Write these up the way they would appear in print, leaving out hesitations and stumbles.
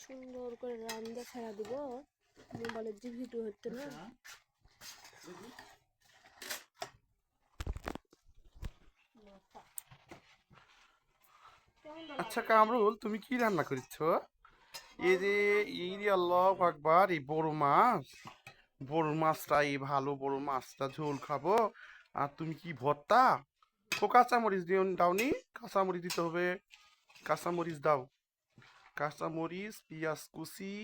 সুন্দর করে রান্না ছাড়া দিব মোবাইলের যে ভিডিও হচ্ছে না। আচ্ছা কামরুল, তুমি কি রান্না করেছো? এই যে আল্লাহু আকবার, এই বড় মাছটা, এই ভালো বড় মাছটা ঝোল খাবো। আর তুমি কি ভর্তা? ও কাঁচামরিচ দিও, দাওনি? কাঁচামরিচ দিতে হবে। কাঁচামরিচ দাও। কাঁচামরিচ, পেঁয়াজ কুচি,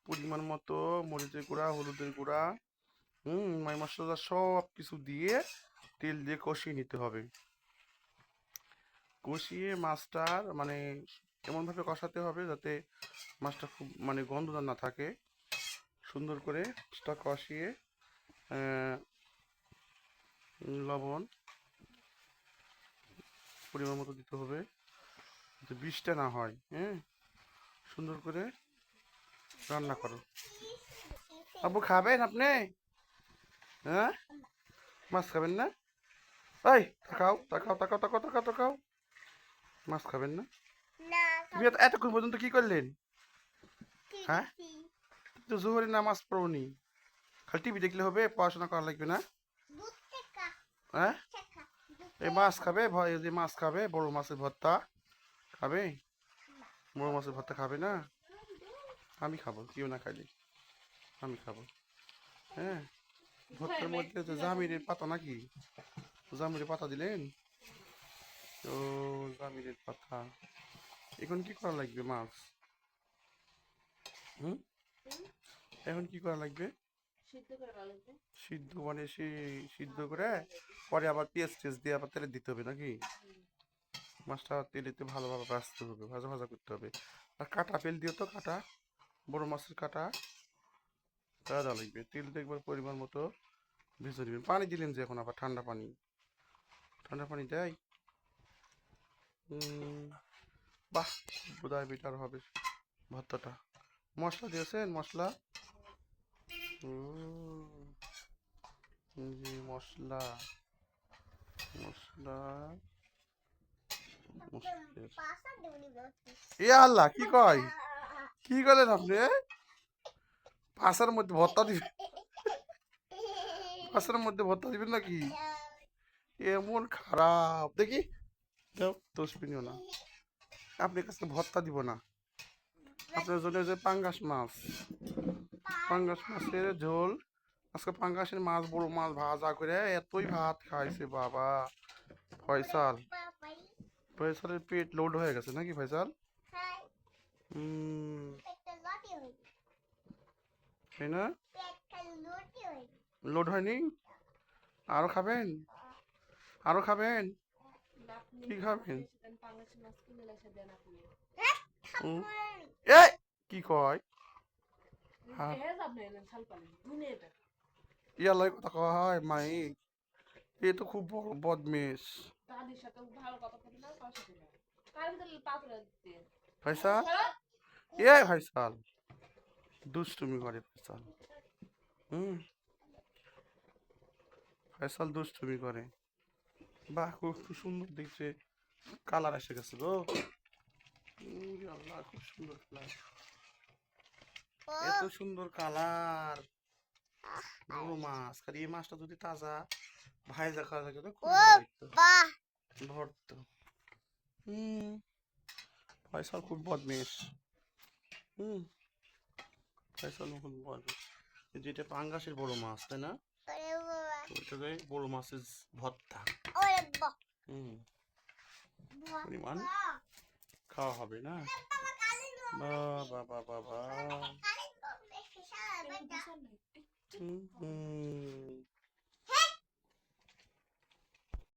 পরিমাণ মতো মরিচের গুঁড়া, হলুদের গুঁড়া, মাই মশলা সব কিছু দিয়ে তেল দিয়ে কষিয়ে নিতে হবে। কষিয়ে মাছটার মানে এমনভাবে কষাতে হবে যাতে মাছটা খুব মানে গন্ধ না থাকে। সুন্দর করে মাছটা কষিয়ে লবণ পরিমাণ মতো দিতে হবে যাতে বৃষ্টি না হয়। হ্যাঁ, সুন্দর করে রান্না করো। আব্বু খাবেন আপনি? হ্যাঁ, মাছ খাবেন না? এই তাকাও তাকাও তাকাও তাকাও তাকাও তাকাও, মাছ খাবেন না? তুমি এতক্ষণ পর্যন্ত কি করলেন? হ্যাঁ, তো জোহরে নামাজ পড়নি, খালি টিভি দেখলে হবে? পড়াশোনা করা লাগবে না? হ্যাঁ, এই মাছ খাবে, ভয় যে মাছ খাবে, বড় মাছের ভর্তা খাবে? বড় মাছের ভর্তা খাবে না? আমি খাবো, কেউ না খাইলে আমি খাবো। হ্যাঁ, ভর্তার মধ্যে তো জামিরের পাতা নাকি? জামিরের পাতা দিলেন? ও জামিরের পাতা। এখন কি করা লাগবে মাছ? হুম, এখন কি করা লাগবে? সিদ্ধ মানে সেই সিদ্ধ করে পরে আবার পেঁয়াজ টেস্ট দিয়ে আবার তেলে দিতে হবে নাকি? মাছটা তেলেতে ভালোভাবে ভাজতে হবে, ভাজা ভাজা করতে হবে। আর কাটা ফেল দিও তো, কাটা বড় মাছের কাটা দেওয়া লাগবে। তেল দেখবার পরিমাণ মতো ভেজে দিবেন। পানি দিলেন যে এখন, আবার ঠান্ডা পানি? ঠান্ডা পানি দেয়? বাহ, বোধহয় বেটার হবে ভর্তাটা। মশলা দিয়েছেন? মশলা জি, মশলা মশলা এ আল্লাহ, কি কয়? কি করলেন আপনি? পাশের মধ্যে ভর্তা দিবেন? পাশের মধ্যে ভর্তা দিবেন নাকি? এমন খারাপ দেখি, দাও দোষবিনিও না। আপনার কাছে ভর্তা দিব না, আপনার জন্য যে পাঙ্গাস মাছ, পাঙ্গাস মাছের ঝোল। আজকে পাঙ্গাসের মাছ, বড় মাছ ভাজা করে এতই ভাত খাইছে বাবা। ফয়সাল, ফয়সালের পেট লোড হয়ে গেছে নাকি ফয়সাল? তাই না? লোড হয়নি? আরো খাবেন? আরো খাবেন? কি খাবেন? এ কি কয়? ইয়ালাই কথা কওয়া হয় মাই? এ তো খুব বড় বদমেশ। ফয়সাল, এ ফয়সাল দুষ্টুমি করে ফয়সাল। হুম, ফয়সাল দুষ্টুমি করে। বাহ, খুব সুন্দর দেখছে, কালার এসে গেছে গো। আল্লাহ, খুব সুন্দর কালার, এত সুন্দর কালার। বড় মাছ, খালি এই মাছটা যদি তাজা ভাইজা খাওয়া যায় তো খুব ভালো লাগতো। ভর্তা। ফয়সাল খুব বদমেশ। হুম, ফয়সাল খুব বদমেশ। যেটা পাঙ্গাসের বড় মাছ, তাই না? ওইটাকে বড় মাছের ভর্তা। পরিমাণ খাওয়া হবে না? বাবা বাবা বাবা।